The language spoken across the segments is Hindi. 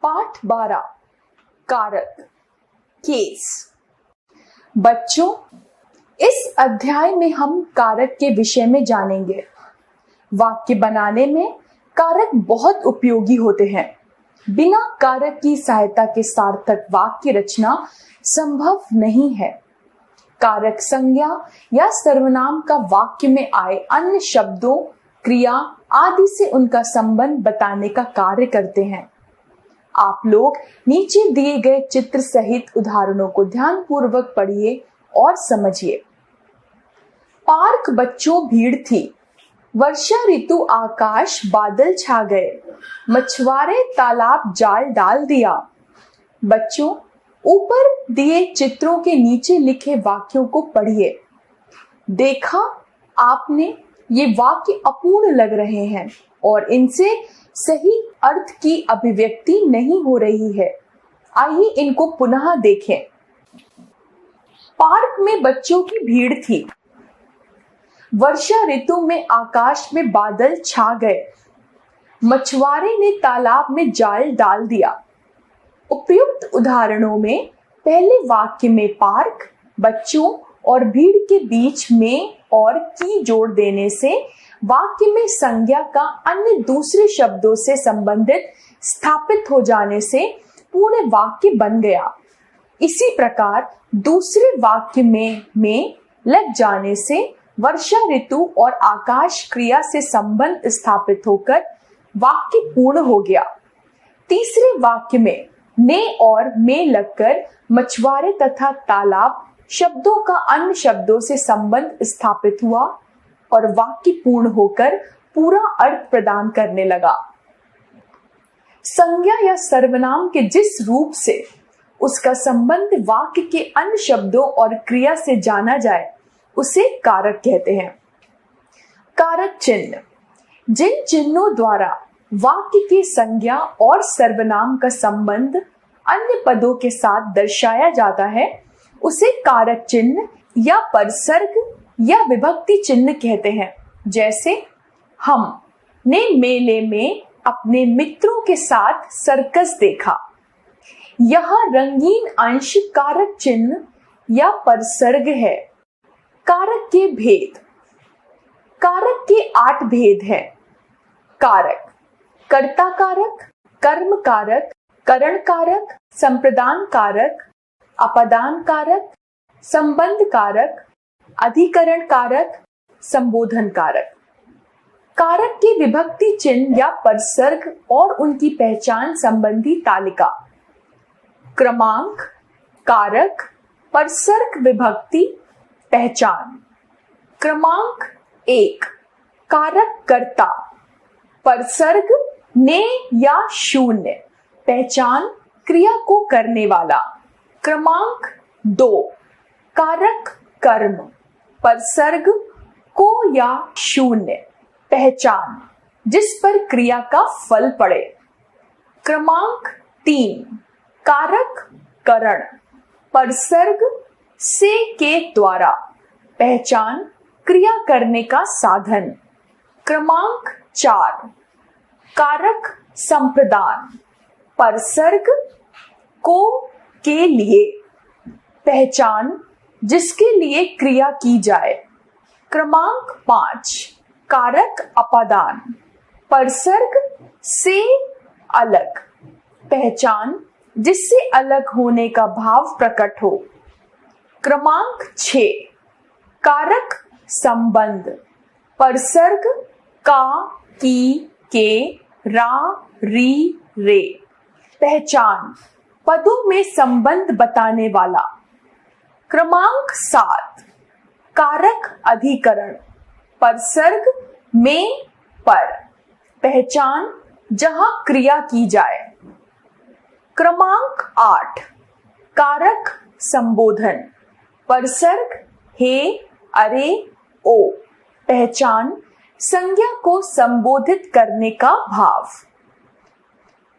पाठ 12 कारक केस। बच्चों, इस अध्याय में हम कारक के विषय में जानेंगे। वाक्य बनाने में कारक बहुत उपयोगी होते हैं। बिना कारक की सहायता के सार्थक वाक्य रचना संभव नहीं है। कारक संज्ञा या सर्वनाम का वाक्य में आए अन्य शब्दों, क्रिया आदि से उनका संबंध बताने का कार्य करते हैं। आप लोग नीचे दिए गए चित्र सहित उदाहरणों को ध्यानपूर्वक पढ़िए और समझिए। पार्क बच्चों भीड़ थी। वर्षा ऋतु आकाश बादल छा गए। मछुआरे तालाब जाल डाल दिया। बच्चों, ऊपर दिए चित्रों के नीचे लिखे वाक्यों को पढ़िए। देखा आपने, ये वाक्य अपूर्ण लग रहे हैं और इनसे सही अर्थ की अभिव्यक्ति नहीं हो रही है। आइए इनको पुनः देखें। पार्क में बच्चों की भीड़ थी। वर्षा ऋतु में आकाश में बादल छा गए। मछुआरे ने तालाब में जाल डाल दिया। उपयुक्त उदाहरणों में पहले वाक्य में पार्क, बच्चों और भीड़ के बीच में और की जोड़ देने से वाक्य में संज्ञा का अन्य दूसरे शब्दों से संबंधित स्थापित हो जाने से पूर्ण वाक्य बन गया। इसी प्रकार दूसरे वाक्य में लग जाने से वर्षा ऋतु और आकाश क्रिया से संबंध स्थापित होकर वाक्य पूर्ण हो गया। तीसरे वाक्य में ने और में लगकर मछुआरे तथा तालाब शब्दों का अन्य शब्दों से संबंध स्थापित हुआ और वाक्य पूर्ण होकर पूरा अर्थ प्रदान करने लगा। संज्ञा या सर्वनाम के जिस रूप से उसका संबंध वाक्य के अन्य शब्दों और क्रिया से जाना जाए उसे कारक कहते हैं। कारक चिन्ह, जिन चिन्हों द्वारा वाक्य के संज्ञा और सर्वनाम का संबंध अन्य पदों के साथ दर्शाया जाता है उसे कारक चिन्ह या परसर्ग या विभक्ति चिन्ह कहते हैं। जैसे हमने मेले में अपने मित्रों के साथ सर्कस देखा। यह रंगीन अंश कारक चिन्ह या परसर्ग है। कारक के भेद। कारक के 8 भेद हैं। कारक कर्ता कारक, कर्म कारक, करण कारक, संप्रदान कारक, अपदान कारक, संबंध कारक, अधिकरण कारक, संबोधन कारक। कारक के विभक्ति चिन्ह या परसर्ग और उनकी पहचान संबंधी तालिका। क्रमांक, कारक, परसर्ग, विभक्ति, पहचान। क्रमांक 1 कारक कर्ता, परसर्ग ने या शून्य, पहचान क्रिया को करने वाला। क्रमांक 2 कारक कर्म, परसर्ग को या शून्य, पहचान जिस पर क्रिया का फल पड़े। क्रमांक 3 कारक करण, परसर्ग से के द्वारा, पहचान क्रिया करने का साधन। क्रमांक 4 कारक संप्रदान, परसर्ग को के लिए, पहचान जिसके लिए क्रिया की जाए। क्रमांक 5 कारक अपादान, परसर्ग से अलग, पहचान जिससे अलग होने का भाव प्रकट हो। क्रमांक 6 कारक संबंध, परसर्ग का, की, के, रा, री, रे, पहचान पदों में संबंध बताने वाला। क्रमांक 7 कारक अधिकरण, परसर्ग में, पर, पहचान जहां क्रिया की जाए। क्रमांक 8 कारक संबोधन, परसर्ग हे, अरे, ओ, पहचान संज्ञा को संबोधित करने का भाव।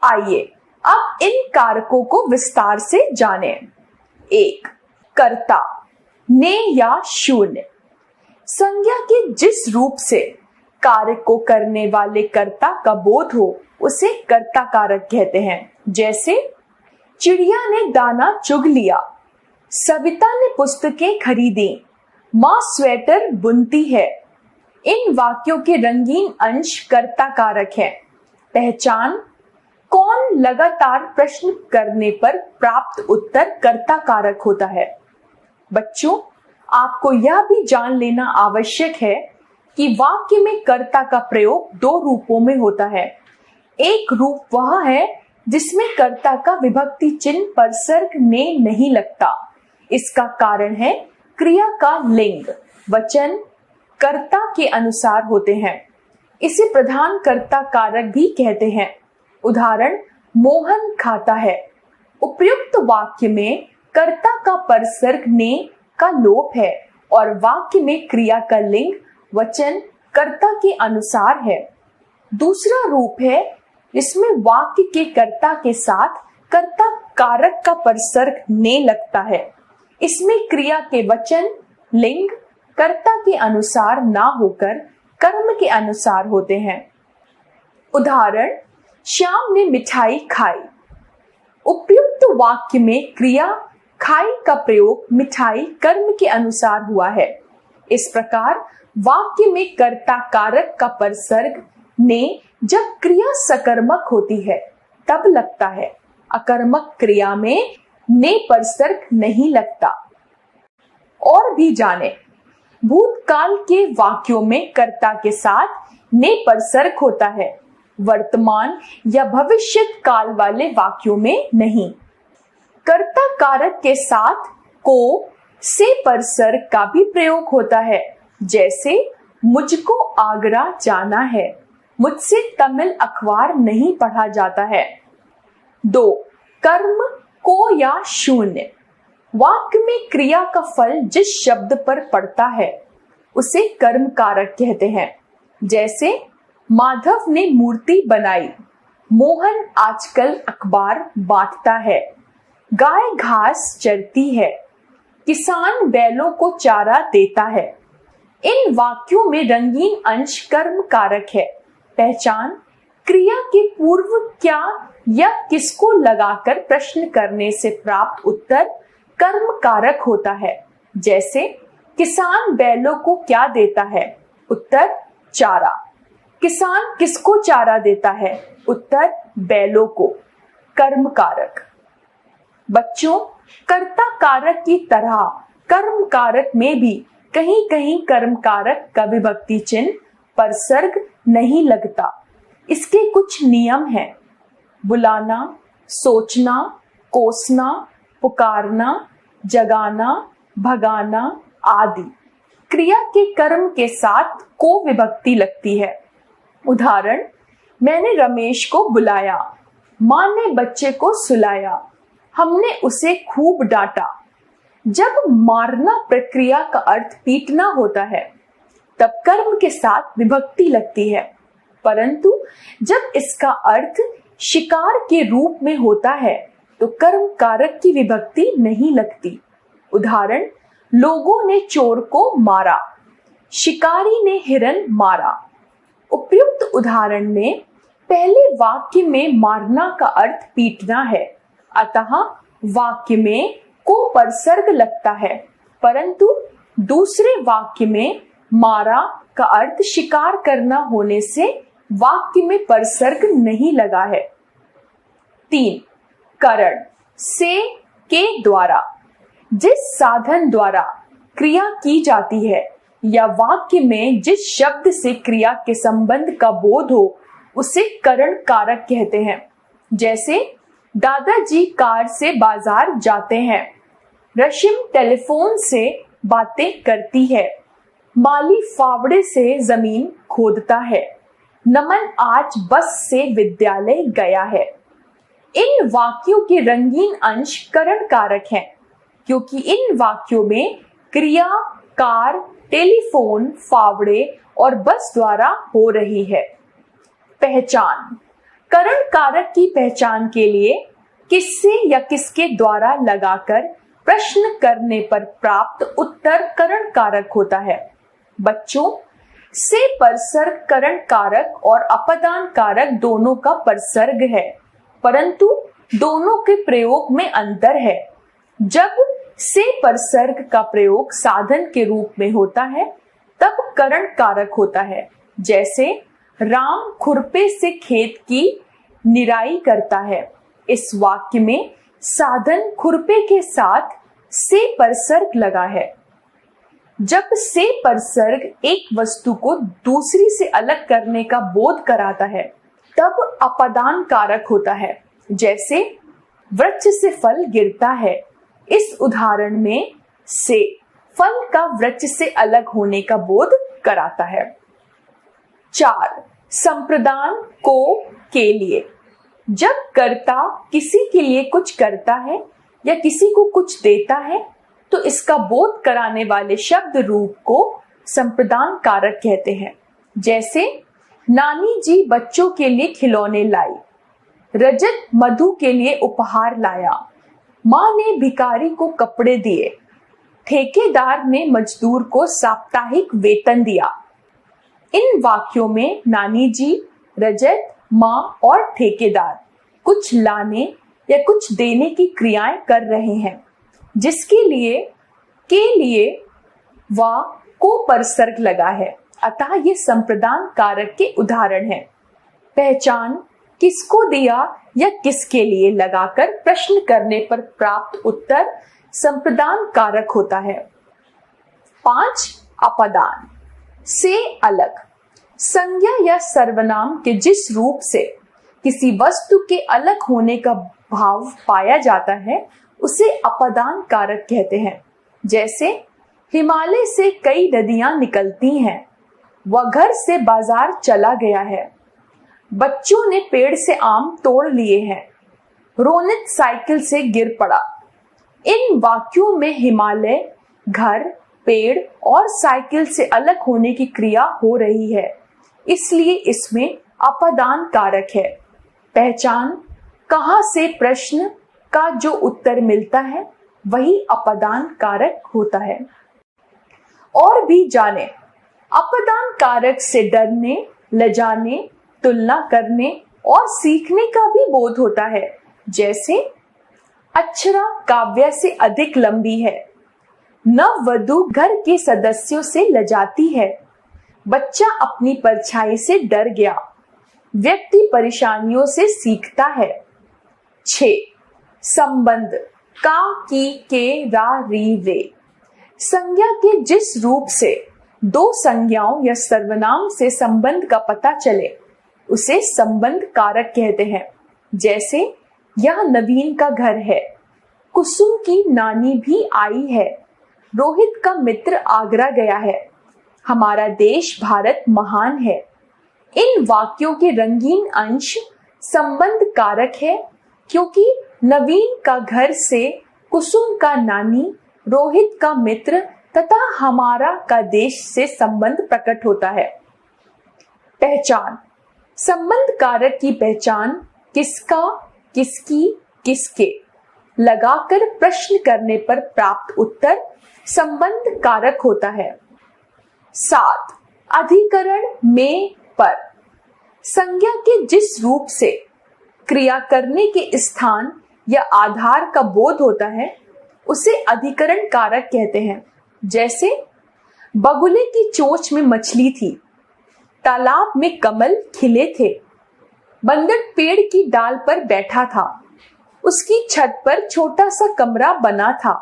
आइए अब इन कारकों को विस्तार से जानें। 1 कर्ता, ने या शून्य, संज्ञा के जिस रूप से कार्य को करने वाले कर्ता का बोध हो उसे कर्ता कारक कहते हैं। जैसे चिड़िया ने दाना चुग लिया, सविता ने पुस्तकें खरीदी, माँ स्वेटर बुनती है। इन वाक्यों के रंगीन अंश कर्ता कारक है। पहचान, कौन लगातार प्रश्न करने पर प्राप्त उत्तर कर्ता कारक होता है। बच्चों, आपको यह भी जान लेना आवश्यक है कि वाक्य में कर्ता का प्रयोग दो रूपों में होता है। एक रूप वह है जिसमें कर्ता का विभक्ति चिन्ह परसर्ग ने नहीं लगता। इसका कारण है क्रिया का लिंग, वचन कर्ता के अनुसार होते हैं। इसे प्रधान कर्ता कारक भी कहते हैं। उदाहरण, मोहन खाता है। उपयुक्त वाक्य में कर्ता का परसर्ग ने का लोप है और वाक्य में क्रिया का लिंग, वचन कर्ता के अनुसार है। दूसरा रूप है जिसमें वाक्य के कर्ता के साथ कर्ता कारक का परसर्ग ने लगता है। इसमें क्रिया के वचन, लिंग कर्ता के अनुसार ना होकर कर्म के अनुसार होते हैं। उदाहरण, श्याम ने मिठाई खाई। उपयुक्त वाक्य में क्रिया खाई का प्रयोग मिठाई कर्म के अनुसार हुआ है। इस प्रकार वाक्य में कर्ता कारक का परसर्ग ने जब क्रिया सकर्मक होती है तब लगता है। अकर्मक क्रिया में ने परसर्ग नहीं लगता। और भी जाने, भूतकाल के वाक्यों में कर्ता के साथ ने परसर्ग होता है, वर्तमान या भविष्य काल वाले वाक्यों में नहीं। कर्ता कारक के साथ को से परसर्ग का भी प्रयोग होता है। जैसे मुझको आगरा जाना है, मुझसे तमिल अखबार नहीं पढ़ा जाता है। 2. कर्म को या शून्य। वाक्य में क्रिया का फल जिस शब्द पर पड़ता है उसे कर्म कारक कहते हैं। जैसे माधव ने मूर्ति बनाई, मोहन आजकल अखबार बांटता है, गाय घास चरती है, किसान बैलों को चारा देता है। इन वाक्यों में रंगीन अंश कर्म कारक है। पहचान, क्रिया के पूर्व क्या या किसको लगाकर प्रश्न करने से प्राप्त उत्तर कर्म कारक होता है। जैसे किसान बैलों को क्या देता है, उत्तर चारा। किसान किसको चारा देता है, उत्तर बैलों को। कर्म कारक। बच्चों, कर्ता कारक की तरह कर्म कारक में भी कहीं कहीं कर्म कारक का विभक्ति चिन्ह परसर्ग नहीं लगता। इसके कुछ नियम हैं। बुलाना, सोचना, कोसना, पुकारना, जगाना, भगाना आदि क्रिया के कर्म के साथ को विभक्ति लगती है। उदाहरण, मैंने रमेश को बुलाया, माँ ने बच्चे को सुलाया, हमने उसे खूब डांटा। जब मारना प्रक्रिया का अर्थ पीटना होता है तब कर्म के साथ विभक्ति लगती है, परंतु जब इसका अर्थ शिकार के रूप में होता है तो कर्म कारक की विभक्ति नहीं लगती। उदाहरण, लोगों ने चोर को मारा, शिकारी ने हिरन मारा। उपयुक्त उदाहरण में पहले वाक्य में मारना का अर्थ पीटना है, अतः वाक्य में को परसर्ग लगता है, परंतु दूसरे वाक्य में मारा का अर्थ शिकार करना होने से वाक्य में परसर्ग नहीं लगा है। 3. करण से के द्वारा। जिस साधन द्वारा क्रिया की जाती है या वाक्य में जिस शब्द से क्रिया के संबंध का बोध हो उसे करण कारक कहते हैं। जैसे दादाजी कार से बाजार जाते हैं, रशिम टेलीफोन से बातें करती है, माली फावड़े से जमीन खोदता है, नमन आज बस से विद्यालय गया है। इन वाक्यों के रंगीन अंश करण कारक हैं, क्योंकि इन वाक्यों में क्रिया कार, टेलीफोन, फावड़े और बस द्वारा हो रही है। पहचान। करण कारक की पहचान के लिए किससे या किसके द्वारा लगाकर प्रश्न करने पर प्राप्त उत्तर करण कारक होता है। बच्चों, से परसर्ग करण कारक और अपदान कारक दोनों का परसर्ग है, परंतु दोनों के प्रयोग में अंतर है। जब से परसर्ग का प्रयोग साधन के रूप में होता है तब करण कारक होता है। जैसे राम खुरपे से खेत की निराई करता है। इस वाक्य में साधन खुरपे के साथ से परसर्ग लगा है। जब से परसर्ग एक वस्तु को दूसरी से अलग करने का बोध कराता है तब अपदान कारक होता है। जैसे वृक्ष से फल गिरता है। इस उदाहरण में से फल का वृक्ष से अलग होने का बोध कराता है। 4. संप्रदान को के लिए। जब कर्ता किसी के लिए कुछ करता है या किसी को कुछ देता है तो इसका बोध कराने वाले शब्द रूप को संप्रदान कारक कहते हैं। जैसे नानी जी बच्चों के लिए खिलौने लाई, रजत मधु के लिए उपहार लाया, माँ ने भिखारी को कपड़े दिए, ठेकेदार ने मजदूर को साप्ताहिक वेतन दिया। इन वाक्यों में नानी जी, रजत, माँ और ठेकेदार कुछ लाने या कुछ देने की क्रियाएं कर रहे हैं, जिसके लिए के लिए वा को परसर्ग लगा है। अतः ये संप्रदान कारक के उदाहरण हैं। पहचान किसको दिया या किसके लिए लगाकर प्रश्न करने पर प्राप्त उत्तर संप्रदान कारक होता है। 5. अपदान से अलग। संज्ञा या सर्वनाम के जिस रूप से किसी वस्तु के अलग होने का भाव पाया जाता है उसे अपदान कारक कहते हैं। जैसे हिमालय से कई नदियां निकलती हैं, वह घर से बाजार चला गया है, बच्चों ने पेड़ से आम तोड़ लिए हैं, रोनित साइकिल से गिर पड़ा। इन वाक्यों में हिमालय, घर, पेड़ और साइकिल से अलग होने की क्रिया हो रही है, इसलिए इसमें अपदान कारक है। पहचान कहां से प्रश्न का जो उत्तर मिलता है वही अपदान कारक होता है। और भी जाने। अपदान कारक से डरने, लजाने, तुलना करने और सीखने का भी बोध होता है। जैसे अक्षरा काव्य से अधिक लंबी है, नववधु घर के सदस्यों से लजाती है, बच्चा अपनी परछाई से डर गया, व्यक्ति परेशानियों से सीखता है। 6. संबंध का, की, के, रा, री, रे। संज्ञा के जिस रूप से दो संज्ञाओं या सर्वनाम से संबंध का पता चले उसे संबंध कारक कहते हैं। जैसे यह नवीन का घर है, कुसुम की नानी भी आई है, रोहित का मित्र आगरा गया है, हमारा देश भारत महान है। इन वाक्यों के रंगीन अंश संबंध कारक है, क्योंकि नवीन का घर से कुसुम का नानी, रोहित का मित्र तथा हमारा का देश से संबंध प्रकट होता है। पहचान संबंध कारक की पहचान किसका, किसकी, किसके लगाकर प्रश्न करने पर प्राप्त उत्तर संबंध कारक होता है। 7. अधिकरण में पर। संज्ञा के जिस रूप से क्रिया करने के स्थान या आधार का बोध होता है उसे अधिकरण कारक कहते हैं। जैसे बगुले की चोंच में मछली थी, तालाब में कमल खिले थे, बंदर पेड़ की डाल पर बैठा था, उसकी छत पर छोटा सा कमरा बना था।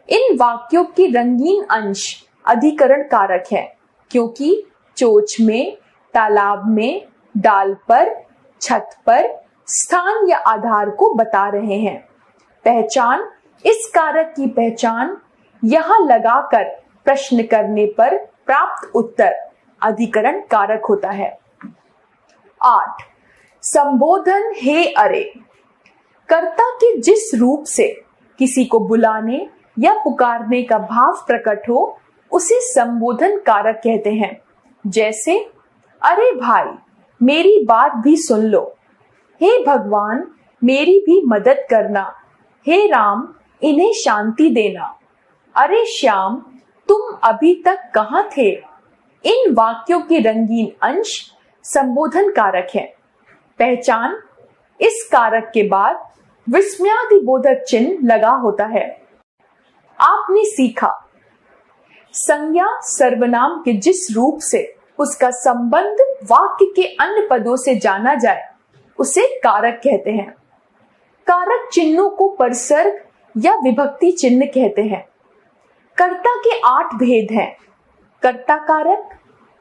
इन वाक्यों की रंगीन अंश अधिकरण कारक है, क्योंकि चोंच में, तालाब में, डाल पर, छत पर स्थान या आधार को बता रहे हैं। पहचान इस कारक की पहचान यहां लगाकर प्रश्न करने पर प्राप्त उत्तर अधिकरण कारक होता है। 8. संबोधन हे अरे। कर्ता के जिस रूप से किसी को बुलाने या पुकारने का भाव प्रकट हो उसे संबोधन कारक कहते हैं। जैसे अरे भाई मेरी बात भी सुन लो, हे भगवान मेरी भी मदद करना, हे राम इन्हें शांति देना, अरे श्याम तुम अभी तक कहाँ थे। इन वाक्यों के रंगीन अंश संबोधन कारक हैं। पहचान, इस कारक के बाद विस्मयादिबोधक चिन्ह लगा होता है। आपने सीखा, संज्ञा सर्वनाम के जिस रूप से उसका संबंध वाक्य के अन्य पदों से जाना जाए उसे कारक कहते हैं। कारक चिन्हों को परसर्ग या विभक्ति चिन्ह कहते हैं। कर्ता के 8 भेद हैं। कर्ता कारक,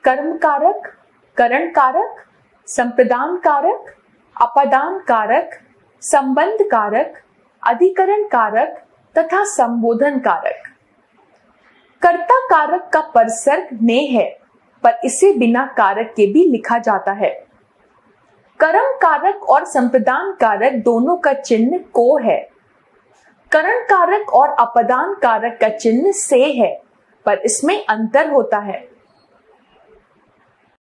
कर्म कारक, करण कारक, संप्रदान कारक, अपदान कारक, संबंध कारक, अधिकरण कारक तथा संबोधन कारक। कर्ता कारक का परसर्ग ने है, पर इसे बिना कारक के भी लिखा जाता है। कर्म कारक और संप्रदान कारक दोनों का चिन्ह को है। करण कारक और अपदान कारक का चिन्ह से है, पर इसमें अंतर होता है।